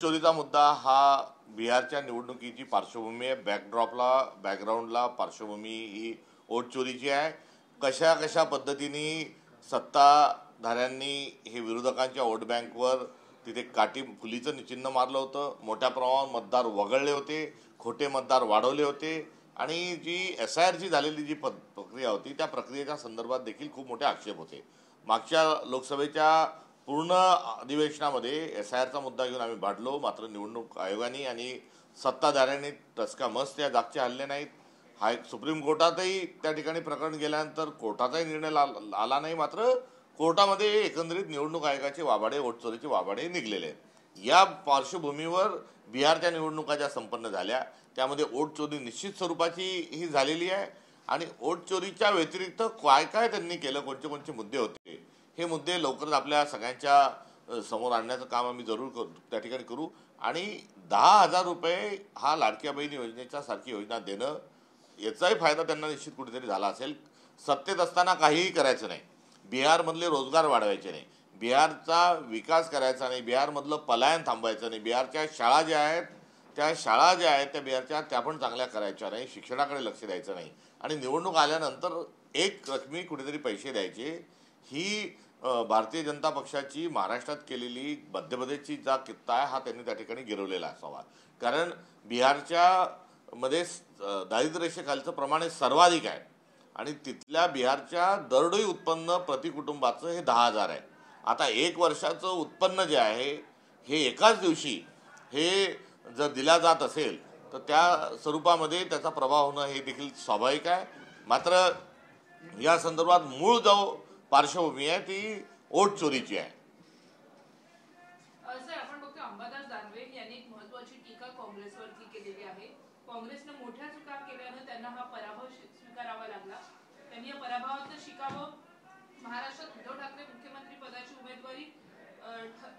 चोरीचा मुद्दा हा बिहारच्या निवडणुकीची पार्श्वभूमी आहे. बॅकग्राऊंडला पार्श्वभूमी ही वोट चोरीची आहे. कशा कशा पद्धतीने सत्ताधाऱ्यांनी हे विरोधकांच्या वोट बँकवर तिथे काठी फुलीचं चिन्ह मारलं होतं. मोठ्या प्रमाणात मतदार वगळले होते, खोटे मतदार वाढवले होते आणि जी SIRची झालेली जी प्रक्रिया होती त्या प्रक्रियेच्या संदर्भात देखील खूप मोठे आक्षेप होते. मागच्या लोकसभेच्या पूर्ण अधिवेशनामध्ये SIRचा मुद्दा घेऊन आम्ही भांडलो, मात्र निवडणूक आयोगाने आणि सत्ताधाऱ्यांनी टसका मस्त या जागचे हल्ले नाहीत. सुप्रीम कोर्टातही त्या ठिकाणी प्रकरण गेल्यानंतर कोर्टाचाही निर्णय आला नाही, मात्र कोर्टामध्ये एकंदरीत निवडणूक आयोगाचे वाबाडे, वोट चोरीचे वाबाडे निघलेले आहेत. या पार्श्वभूमीवर बिहारच्या निवडणुका ज्या संपन्न झाल्या त्यामध्ये वोट चोरी निश्चित स्वरूपाची ही झालेली आहे आणि वोट चोरीच्या व्यतिरिक्त काय काय त्यांनी केलं, कोणते कोणते मुद्दे होते, हे मुद्दे लवकरच आपल्या सगळ्यांच्या समोर आणण्याचं काम आम्ही जरूर त्या ठिकाणी करू. आणि 10,000 रुपये हा लाडक्या बहीण योजनेच्या सारखी योजना देणं, याचाही फायदा त्यांना निश्चित कुठेतरी झाला असेल. सत्तेत असताना काहीही करायचं नाही, बिहारमधले रोजगार वाढवायचे नाही, बिहारचा विकास करायचा नाही, बिहारमधलं पलायन थांबवायचं नाही, बिहारच्या शाळा ज्या आहेत त्या बिहारच्या त्या पण चांगल्या करायच्या नाही, शिक्षणाकडे लक्ष द्यायचं नाही आणि निवडणूक आल्यानंतर एक रकमी कुठेतरी पैसे द्यायचे. ही भारतीय जनता पक्षाची महाराष्ट्रात केलेली मध्यप्रदेशची जा कित्ता आहे हा त्यांनी त्या ठिकाणी गिरवलेला असावा. कारण बिहारच्या मध्ये दारिद्र्य रेषेखालचं प्रमाण सर्वाधिक आहे आणि तिथल्या बिहारच्या दरडोई उत्पन्न प्रति कुटुंबाचं हे 10,000 आहे. आता एक वर्षाचं उत्पन्न जे आहे हे एकाच दिवशी हे जर दिल्या जात असेल तर त्या स्वरूपामध्ये त्याचा प्रभाव होणं हे देखील स्वाभाविक आहे. मात्र या संदर्भात मूळ जो पार्श्वभूमी आहे ती वोट चोरीची आहे. सर, आपण बघतो अंबादास दानवे यांनी एक महत्त्वाची टीका काँग्रेसवरती केलेली आहे. काँग्रेसने मोठ्या चुका केल्यानं त्यांना हा पराभव स्वीकारावा लागला. त्यांनी या पराभवाचं शिकावं, महाराष्ट्रात उद्धव ठाकरे मुख्यमंत्री पदाची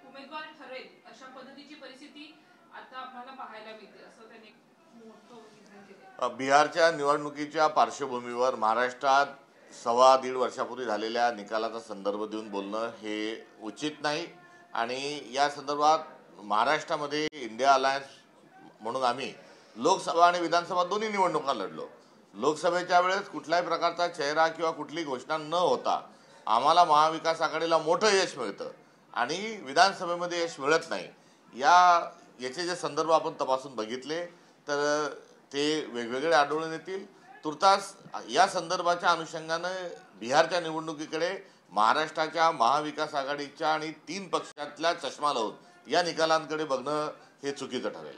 उमेदवार ठरेल अशा पद्धतीची परिस्थिती आता आपल्याला पाहायला मिळते, असं त्यांनी मोठं विधान केलं. बिहारच्या निवडणुकीच्या पार्श्वभूमीवर महाराष्ट्रात 1.25 वर्षापूर्वी झालेल्या निकालाचा संदर्भ देऊन बोलणं हे उचित नाही आणि या संदर्भात महाराष्ट्रामध्ये इंडिया अलायन्स म्हणून आम्ही लोकसभा आणि विधानसभा दोन्ही निवडणुका लढलो. लोकसभेच्या वेळेस कुठल्याही प्रकारचा चेहरा किंवा कुठली घोषणा न होता आम्हाला महाविकास आघाडीला मोठं यश मिळतं आणि विधानसभेमध्ये यश मिळत नाही. याचे जे संदर्भ आपण तपासून बघितले तर ते वेगवेगळे आढळून येतील. तुर्तास या संदर्भाच्या अनुषंगानं बिहारच्या निवडणुकीकडे महाराष्ट्राच्या महाविकास आघाडीच्या आणि 3 पक्षातल्या चष्मा लावून या निकालांकडे बघणं हे चुकीचं ठरेल.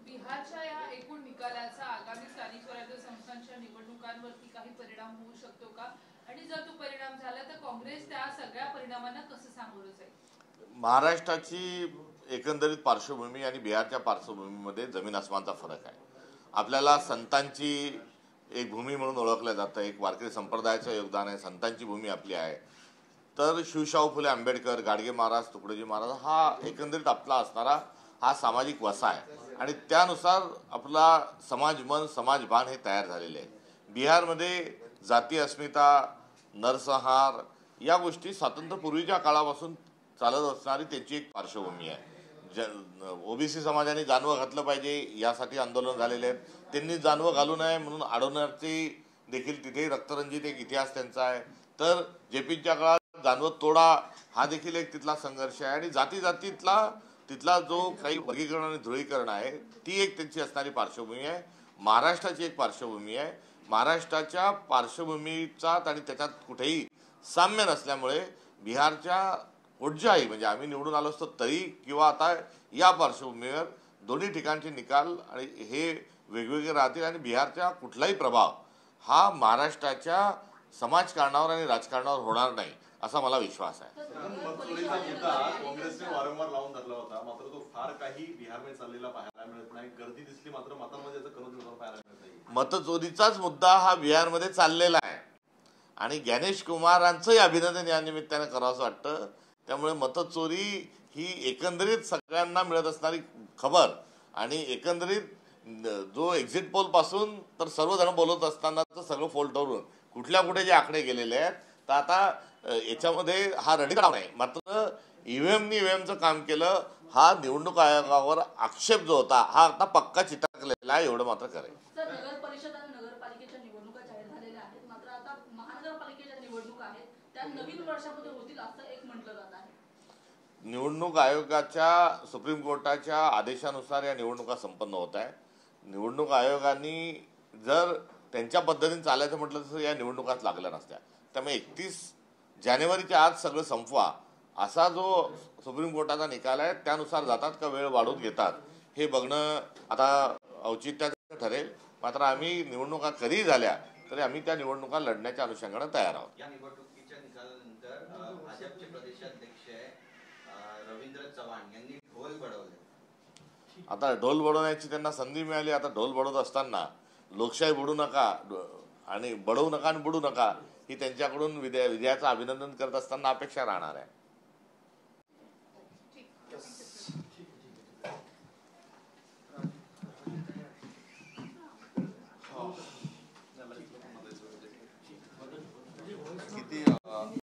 बिहारच्या या एकूण निकालाचा आगामी स्थानिक स्वराज्य संस्थांच्या निवडणुकांवरती काही परिणाम होऊ शकतो का, आणि जर तो परिणाम झाला तर काँग्रेस त्या सगळ्या परिणामांना कसं सामोरं जाईल? महाराष्ट्राची एकंदरीत पार्श्वभूमी आणि बिहारच्या पार्श्वभूमीमध्ये जमीन आसमानचा फरक आहे. आपल्याला संतांची एक भूमी म्हणून ओळखलं जातं, एक वारकरी संप्रदायाचं योगदान आहे, संतांची भूमी आपली आहे. तर शिवशाहू फुले आंबेडकर, गाडगे महाराज, तुकडोजी महाराज हा एकंदरीत आपला असणारा हा सामाजिक वसा आहे आणि त्यानुसार आपला समाजमन, समाजभान हे तयार झालेले आहे. बिहारमध्ये जाती अस्मिता, नरसंहार या गोष्टी स्वातंत्र्यपूर्वीच्या काळापासून चालत असणारी त्यांची एक पार्श्वभूमी आहे. OBC समाजाने जानवं घातलं पाहिजे यासाठी आंदोलन झालेले आहेत. त्यांनी जानवं घालू नये म्हणून अडवण्याची देखील तिथे रक्तरंजित एक इतिहास त्यांचा आहे. तर JPच्या काळात जानवं तोडा हा देखील एक तिथला संघर्ष आहे आणि जातीतला तिथला जो काही वर्गीकरण आणि ध्रुवीकरण आहे ती एक त्यांची असणारी पार्श्वभूमी आहे. महाराष्ट्राची एक पार्श्वभूमी आहे. महाराष्ट्राच्या पार्श्वभूमीचा आणि त्याच्यात कुठेही साम्य नसल्यामुळे बिहारच्या कुठच्याही म्हणजे आम्ही निवडून आलो असतो तरी किंवा आता या पार्श्वभूमीवर दोन्ही ठिकाणचे निकाल आणि हे वेगवेगळे राहतील आणि बिहारचा कुठलाही प्रभाव हा महाराष्ट्राच्या समाजकारणावर आणि राजकारणावर होणार नाही असा मला विश्वास आहे. काँग्रेसने वारंवार लावून धरला होता, मात्र तो फार काही बिहारमध्ये चाललेला पाहायला मिळत नाही. गर्दी दिसली मात्र मतांमध्ये पाहायला मिळत नाही. मतचोरीचाच मुद्दा हा बिहारमध्ये चाललेला आहे आणि ज्ञानेश कुमारांचंही अभिनंदन या निमित्तानं करावंसं वाटतं. त्यामुळे मतचोरी ही एकंदरीत सगळ्यांना मिळत असणारी खबर आणि एकंदरीत जो एक्झिट पोल पासून तर सर्वजण बोलत असतानाच सगळं फोल्टवरून कुठे जे आकडे गेलेले आहेत, तर आता याच्यामध्ये हा रडीराव नाही. मात्र ईव्हीएमचं काम केलं, हा निवडणूक आयोगावर आक्षेप जो होता हा आता पक्का चिटकलेला आहे, एवढं मात्र करेल. सर, नगर परिषद आणि नगरपालिकेच्या निवडणुका जाहीर झालेल्या आहेत, मात्र आता महानगरपालिकेच्या निवडणुका आहेत त्या नवीन वर्षामध्ये होतील असं एक म्हटलं जात आहे. निवडणूक आयोगाच्या सुप्रीम कोर्टाच्या आदेशानुसार या निवडणुका संपन्न होत आहे. निवडणूक आयोगाने जर त्यांच्या पद्धतीने चालायचं म्हटलं तर या निवडणुकाच लागल्या नसत्या. त्यामुळे 31 जानेवारीच्या आज सगळं संपवा असा जो सुप्रीम कोर्टाचा निकाल आहे त्यानुसार जातात का वेळ वाढवून घेतात हे बघणं आता औचित्याचं ठरेल. मात्र आम्ही निवडणुका कधीही झाल्या तरी आम्ही त्या निवडणुका लढण्याच्या अनुषंगाने तयार आहोत. या निवडणुकीच्या निकालानंतर भाजपचे प्रदेशाध्यक्ष रवींद्र चव्हाण यांनी ढोल बडवले. आता ढोल बडवण्याची त्यांना संधी मिळाली. आता ढोल बडवत असताना लोकशाही बुडू नका आणि बडवू नका आणि बुडू नका ही त्यांच्याकडून विजयाचं अभिनंदन करत असताना अपेक्षा राहणार आहे.